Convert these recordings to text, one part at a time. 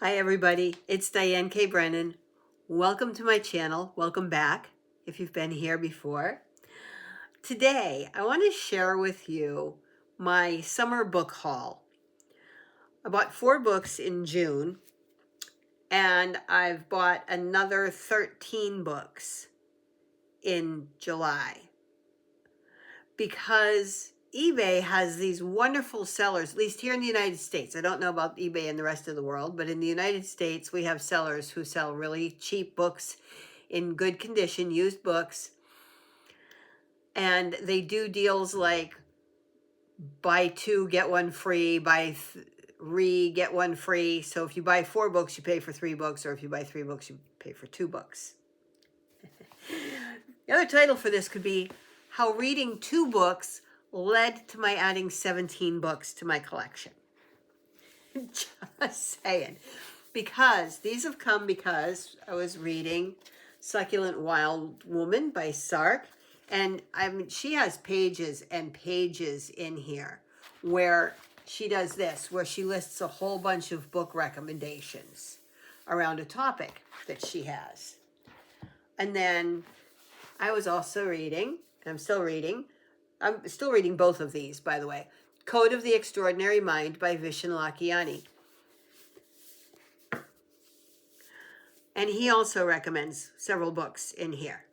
Hi everybody, it's Diane K. Brennan. Welcome to my channel. Welcome back if you've been here before. Today I want to share with you my summer book haul. I bought 4 books in June and I've bought another 13 books in July because eBay has these wonderful sellers, at least here in the United States. I don't know about eBay in the rest of the world, but in the United States, we have sellers who sell really cheap books in good condition, used books. And they do deals like buy 2, get 1 free, buy 3, get 1 free. So if you buy 4 books, you pay for 3 books, or if you buy 3 books, you pay for 2 books. The other title for this could be How Reading 2 Books Led to My Adding 17 Books to My Collection. Just saying. Because these have come because I was reading Succulent Wild Woman by Sark. And she has pages and pages in here where she does this, where she lists a whole bunch of book recommendations around a topic that she has. And then I was also reading, and I'm still reading both of these, by the way, Code of the Extraordinary Mind by Vishen Lakhiani. And he also recommends several books in here.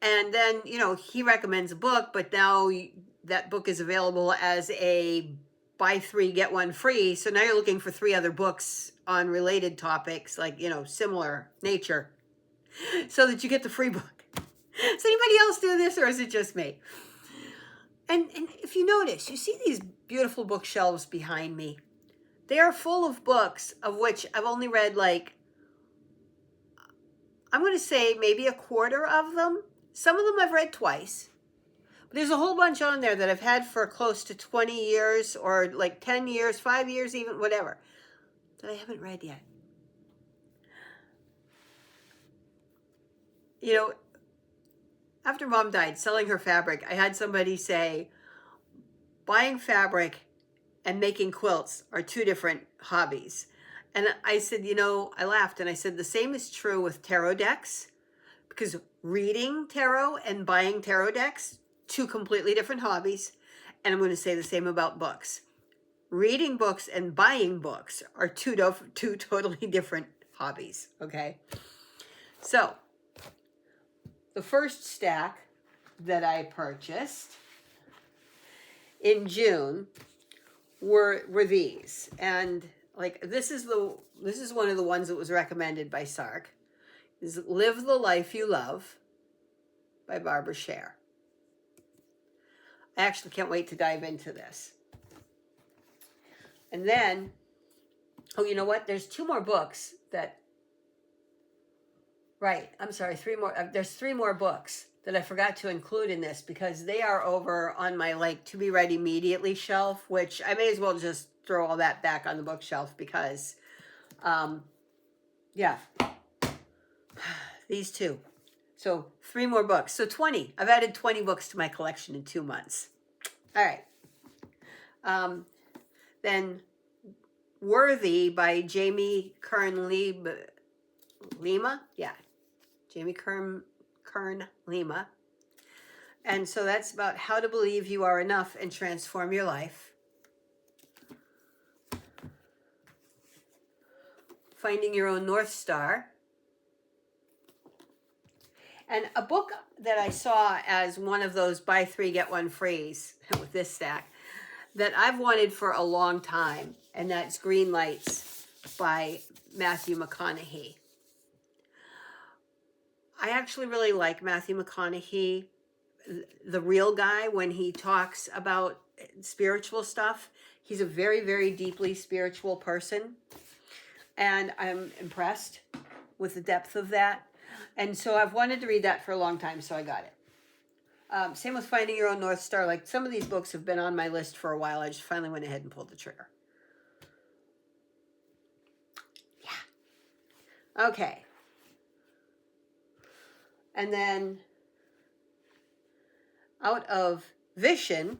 And then, he recommends a book, but now that book is available as a buy 3, get 1 free. So now you're looking for 3 other books on related topics, like, similar nature, so that you get the free book. Does anybody else do this, or is it just me? And if you notice, you see these beautiful bookshelves behind me. They are full of books, of which I've only read I'm going to say maybe a quarter of them. Some of them I've read twice. But there's a whole bunch on there that I've had for close to 20 years or 10 years, 5 years even, whatever, that I haven't read yet. After Mom died, selling her fabric, I had somebody say, buying fabric and making quilts are 2 different hobbies. And I said, I laughed and I said, the same is true with tarot decks, because reading tarot and buying tarot decks, 2 completely different hobbies. And I'm going to say the same about books. Reading books and buying books are 2 totally different hobbies, okay? So, the first stack that I purchased in June were these. And this is one of the ones that was recommended by Sark. Is Live the Life You Love by Barbara Sher. I actually can't wait to dive into this. And then, you know what? There's 2 more books I'm sorry, 3 more. There's 3 more books that I forgot to include in this because they are over on my to be read immediately shelf, which I may as well just throw all that back on the bookshelf because, yeah, these 2. So 3 more books. So 20. I've added 20 books to my collection in 2 months. All right. Then Worthy by Jamie Kern Lima. Yeah. Jamie Kern Lima. And so that's about how to believe you are enough and transform your life. Finding Your Own North Star. And a book that I saw as one of those buy 3, get 1 frees with this stack that I've wanted for a long time, and that's Green Lights by Matthew McConaughey. I actually really like Matthew McConaughey, the real guy, when he talks about spiritual stuff. He's a very, very deeply spiritual person, and I'm impressed with the depth of that. And so I've wanted to read that for a long time, so I got it. Same with Finding Your Own North Star. Some of these books have been on my list for a while. I just finally went ahead and pulled the trigger. Yeah. Okay. And then out of Vishen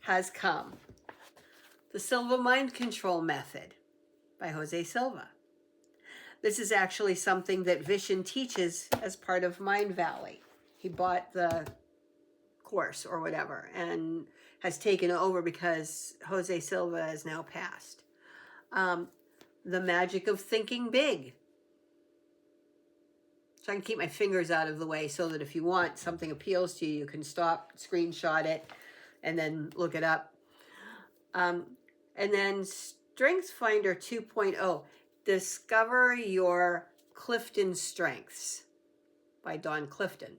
has come The Silva Mind Control Method by Jose Silva. This is actually something that Vishen teaches as part of Mindvalley. He bought the course or whatever and has taken over because Jose Silva has now passed. The Magic of Thinking Big. So I can keep my fingers out of the way so that if you want something appeals to you, you can stop, screenshot it, and then look it up. And then StrengthsFinder 2.0, Discover Your Clifton Strengths by Dawn Clifton.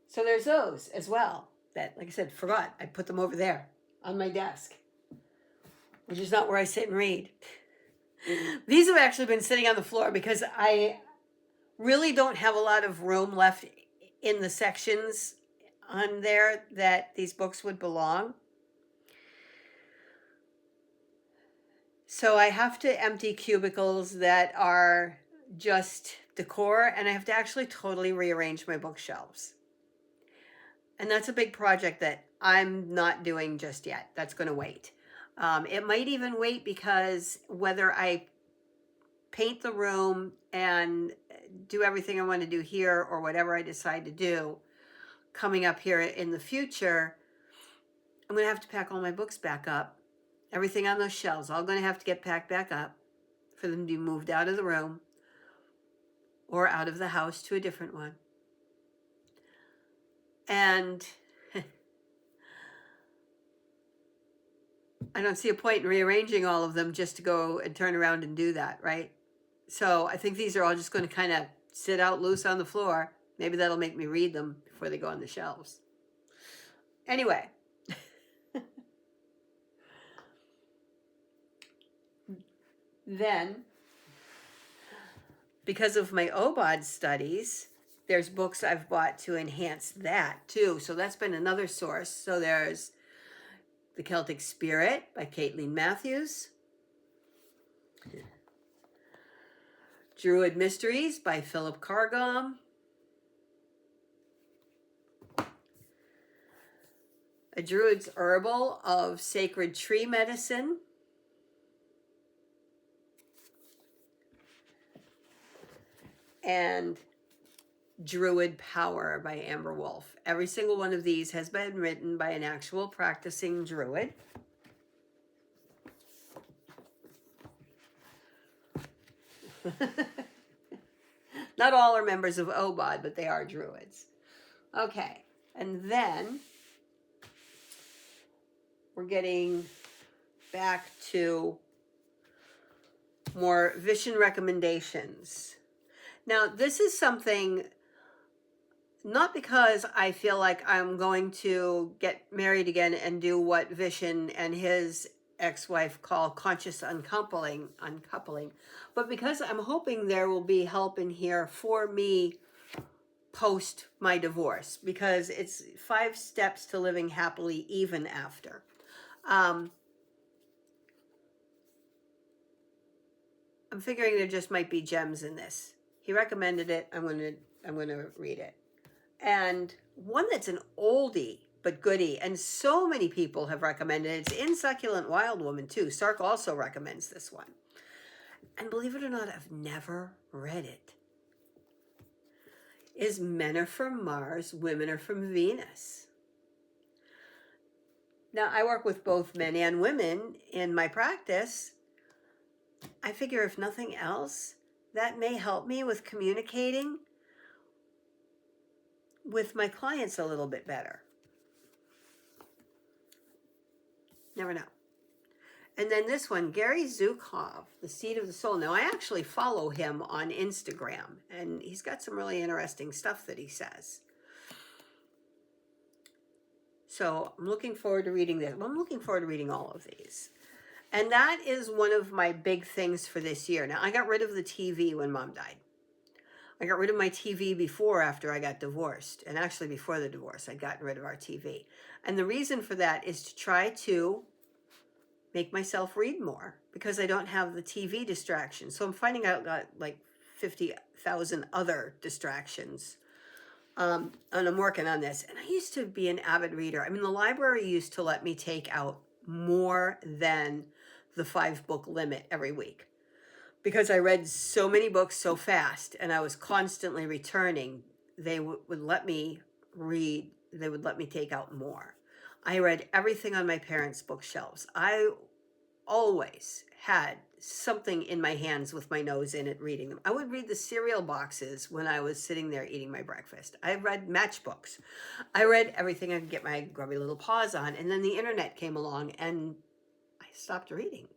So there's those as well that, like I said, forgot. I put them over there on my desk, which is not where I sit and read. These have actually been sitting on the floor because I really don't have a lot of room left in the sections on there that these books would belong. So I have to empty cubicles that are just decor, and I have to actually totally rearrange my bookshelves. And that's a big project that I'm not doing just yet. That's going to wait. It might even wait because whether I paint the room and do everything I want to do here or whatever I decide to do coming up here in the future, I'm going to have to pack all my books back up. Everything on those shelves, all going to have to get packed back up for them to be moved out of the room or out of the house to a different one. And I don't see a point in rearranging all of them just to go and turn around and do that, right? So I think these are all just going to kind of sit out loose on the floor. Maybe that'll make me read them before they go on the shelves. Anyway. Then, because of my OBOD studies, there's books I've bought to enhance that too. So that's been another source. So there's The Celtic Spirit by Caitlin Matthews. Druid Mysteries by Philip Cargom. A Druid's Herbal of Sacred Tree Medicine. And Druid Power by Amber Wolf. Every single one of these has been written by an actual practicing Druid. Not all are members of OBOD, but they are Druids. Okay, and then we're getting back to more Vishen recommendations. Now, this is something, not because I feel like I'm going to get married again and do what Vishen and his ex-wife call conscious uncoupling, but because I'm hoping there will be help in here for me post my divorce, because it's 5 steps to living happily even after. I'm figuring there just might be gems in this. He recommended it. I'm gonna read it. And one that's an oldie but goodie, and so many people have recommended it. It's in Succulent Wild Woman too. Sark also recommends this one. And believe it or not, I've never read it. Is Men Are From Mars, Women Are From Venus. Now, I work with both men and women in my practice. I figure if nothing else, that may help me with communicating with my clients a little bit better. Never know. And then this one, Gary Zukav, The Seed of the Soul. Now, I actually follow him on Instagram, and he's got some really interesting stuff that he says. So I'm looking forward to reading this. Well, I'm looking forward to reading all of these. And that is one of my big things for this year. Now, I got rid of the TV when Mom died. I got rid of my TV after I got divorced. And actually before the divorce, I'd gotten rid of our TV. And the reason for that is to try to make myself read more because I don't have the TV distraction. So I'm finding out I've got like 50,000 other distractions. And I'm working on this. And I used to be an avid reader. I mean, the library used to let me take out more than the 5-book limit every week because I read so many books so fast and I was constantly returning. They would let me read, they would let me take out more. I read everything on my parents' bookshelves. I always had something in my hands with my nose in it reading them. I would read the cereal boxes when I was sitting there eating my breakfast. I read matchbooks. I read everything I could get my grubby little paws on. And then the internet came along and I stopped reading.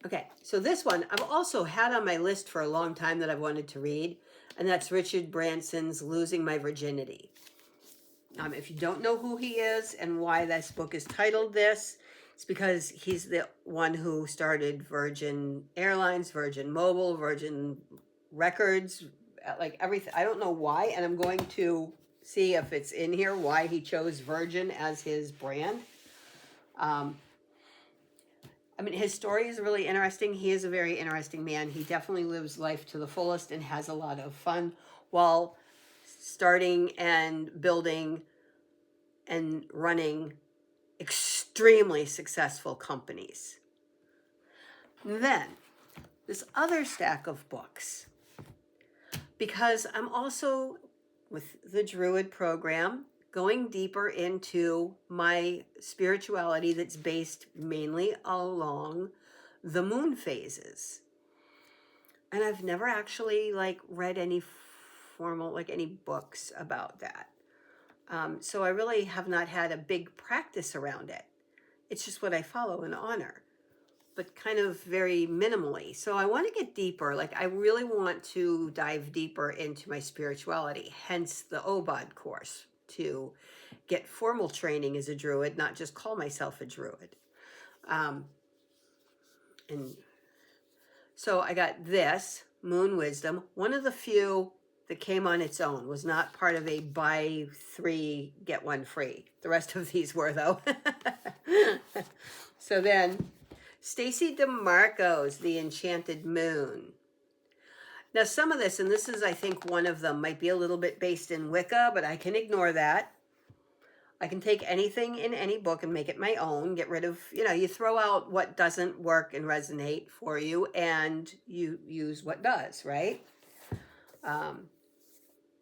Okay, so this one I've also had on my list for a long time that I've wanted to read, and that's Richard Branson's Losing My Virginity. If you don't know who he is and why this book is titled this, it's because he's the one who started Virgin Airlines, Virgin Mobile, Virgin Records, like everything. I don't know why, and I'm going to see if it's in here why he chose Virgin as his brand. I mean, his story is really interesting. He is a very interesting man. He definitely lives life to the fullest and has a lot of fun while starting and building and running extremely successful companies. Then, this other stack of books, because I'm also with the Druid program going deeper into my spirituality that's based mainly along the moon phases. And I've never actually read any formal, any books about that. So I really have not had a big practice around it. It's just what I follow and honor, but kind of very minimally. So I want to get deeper. I really want to dive deeper into my spirituality, hence the OBOD course, to get formal training as a Druid, not just call myself a Druid. And so I got this, Moon Wisdom, one of the few that came on its own, was not part of a buy 3, get 1 free. The rest of these were, though. So then, Stacey DeMarco's The Enchanted Moon. Now, some of this, and this is, I think, one of them, might be a little bit based in Wicca, but I can ignore that. I can take anything in any book and make it my own, get rid of, you throw out what doesn't work and resonate for you, and you use what does, right?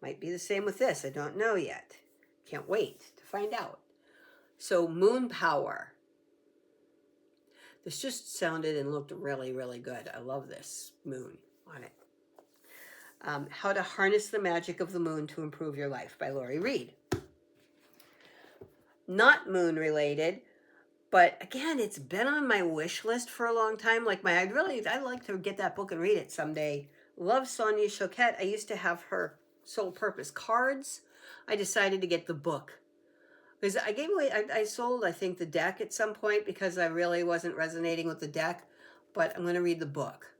Might be the same with this. I don't know yet. Can't wait to find out. So, Moon Power. This just sounded and looked really, really good. I love this moon on it. How to Harness the Magic of the Moon to Improve Your Life by Lori Reed. Not moon related, but again, it's been on my wish list for a long time. I'd like to get that book and read it someday. Love Sonia Choquette. I used to have her Soul Purpose cards. I decided to get the book because I gave away, I sold, I think, the deck at some point because I really wasn't resonating with the deck, but I'm going to read the book.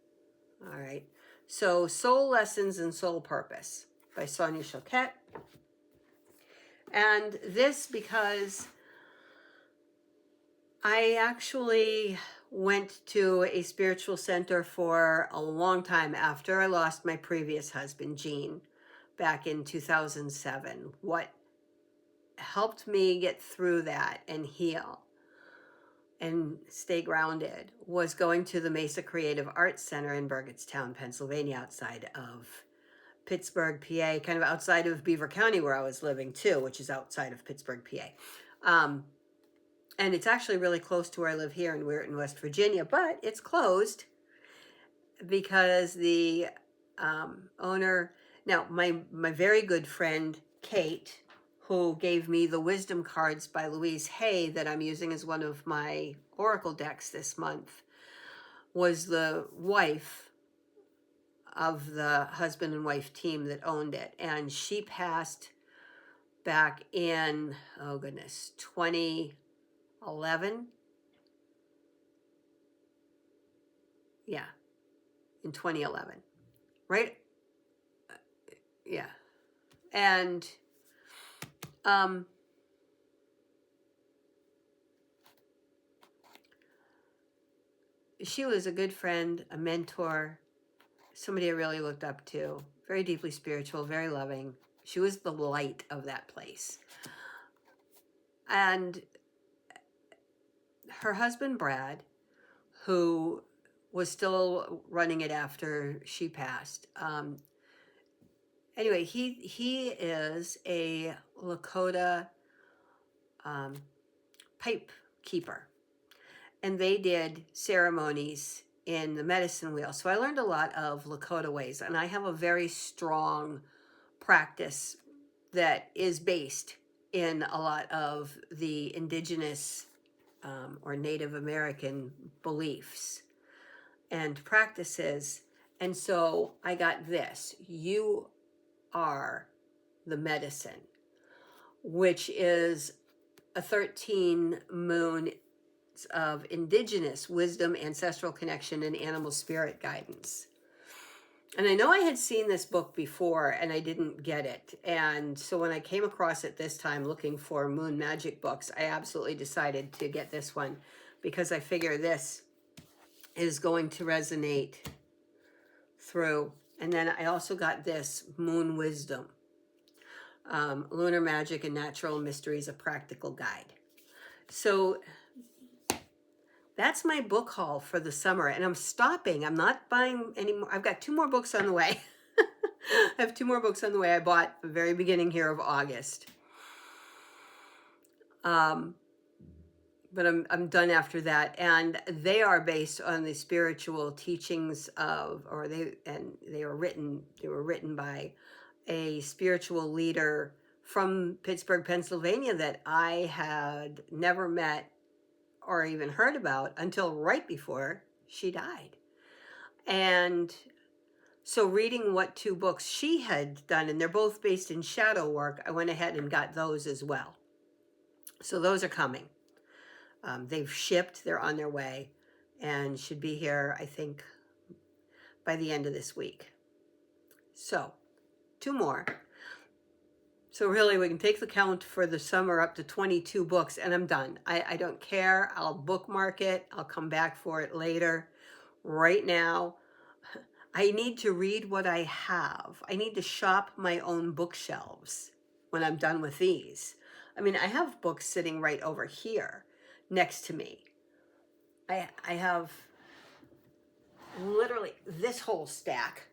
All right. So, Soul Lessons and Soul Purpose by Sonia Choquette. And this because I actually went to a spiritual center for a long time after I lost my previous husband, Gene, back in 2007. What helped me get through that and heal and stay grounded was going to the Mesa Creative Arts Center in Burgettstown, Pennsylvania, outside of Pittsburgh, PA, kind of outside of Beaver County where I was living too, which is outside of Pittsburgh, PA. And it's actually really close to where I live here in Weirton, West Virginia, but it's closed because the owner, now my very good friend, Kate, who gave me the Wisdom cards by Louise Hay that I'm using as one of my Oracle decks this month, was the wife of the husband and wife team that owned it. And she passed back in, 2011. Yeah, in 2011. Right? Yeah. And she was a good friend, a mentor, somebody I really looked up to, very deeply spiritual, very loving. She was the light of that place. And her husband, Brad, who was still running it after she passed. Anyway, he is a Lakota pipe keeper, and they did ceremonies in the medicine wheel. So I learned a lot of Lakota ways, and I have a very strong practice that is based in a lot of the indigenous or Native American beliefs and practices. And so I got this: you are the medicine, which is a 13 moon of indigenous wisdom, ancestral connection, and animal spirit guidance. And I know I had seen this book before and I didn't get it. And so when I came across it this time looking for moon magic books, I absolutely decided to get this one because I figure this is going to resonate through. And then I also got this Moon Wisdom, Lunar Magic and Natural Mysteries, a Practical Guide. So that's my book haul for the summer, and I'm stopping. I'm not buying any more. I've got 2 more books on the way. I have 2 more books on the way. I bought the very beginning here of August. But I'm done after that, and they are based on the spiritual teachings of, or they were written by a spiritual leader from Pittsburgh, Pennsylvania that I had never met or even heard about until right before she died. And so reading what 2 books she had done, and they're both based in shadow work, I went ahead and got those as well. So those are coming. They've shipped, they're on their way, and should be here, I think, by the end of this week. So 2 more. So really, we can take the count for the summer up to 22 books, and I'm done. I don't care. I'll bookmark it. I'll come back for it later. Right now, I need to read what I have. I need to shop my own bookshelves when I'm done with these. I mean, I have books sitting right over here next to me. I have literally this whole stack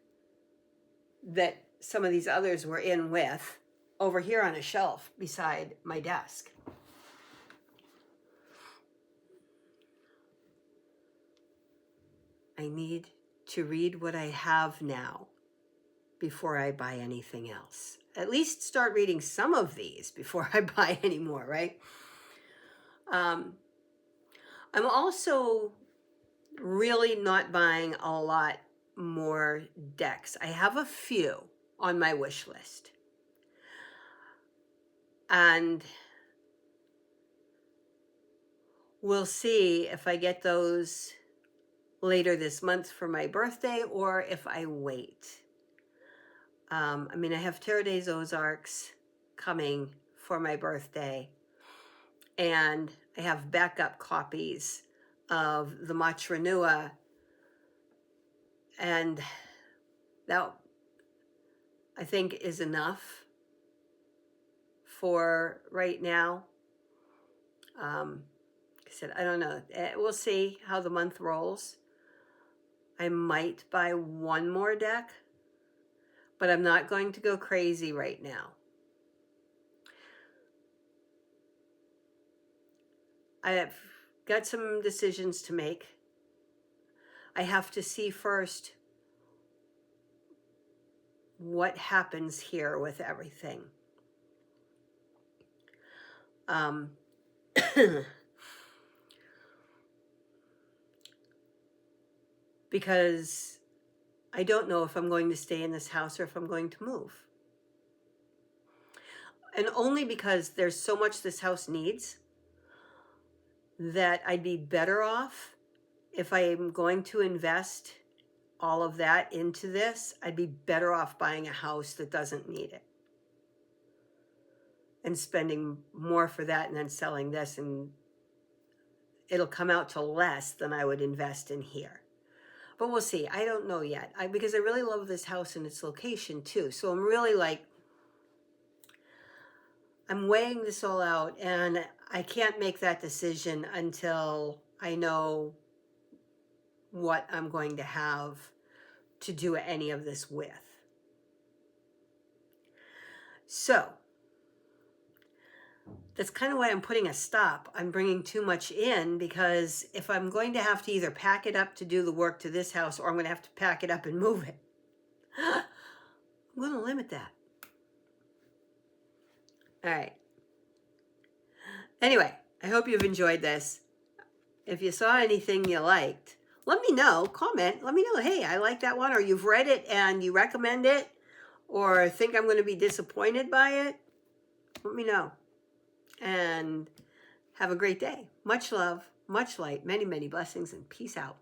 that some of these others were in with over here on a shelf beside my desk. I need to read what I have now before I buy anything else. At least start reading some of these before I buy any more, right? I'm also really not buying a lot more decks. I have a few on my wish list. And we'll see if I get those later this month for my birthday or if I wait. I mean, I have Tarot Days Ozarks coming for my birthday, and I have backup copies of the Matra Nua, and that I think is enough for right now. Like I said, I don't know. We'll see how the month rolls. I might buy 1 more deck, but I'm not going to go crazy right now. I have got some decisions to make. I have to see first what happens here with everything. Because I don't know if I'm going to stay in this house or if I'm going to move. And only because there's so much this house needs that I'd be better off if I'm going to invest all of that into this. I'd be better off buying a house that doesn't need it and spending more for that and then selling this, and it'll come out to less than I would invest in here. But we'll see. I don't know yet. Because I really love this house and its location too. So I'm really like I'm weighing this all out, and I can't make that decision until I know what I'm going to have to do any of this with. So that's kind of why I'm putting a stop. I'm bringing too much in, because if I'm going to have to either pack it up to do the work to this house, or I'm going to have to pack it up and move it, I'm going to limit that. All right. Anyway, I hope you've enjoyed this. If you saw anything you liked, let me know. Comment. Let me know, hey, I like that one, or you've read it and you recommend it, or think I'm going to be disappointed by it. Let me know. And have a great day. Much love, much light, many, many blessings, and peace out.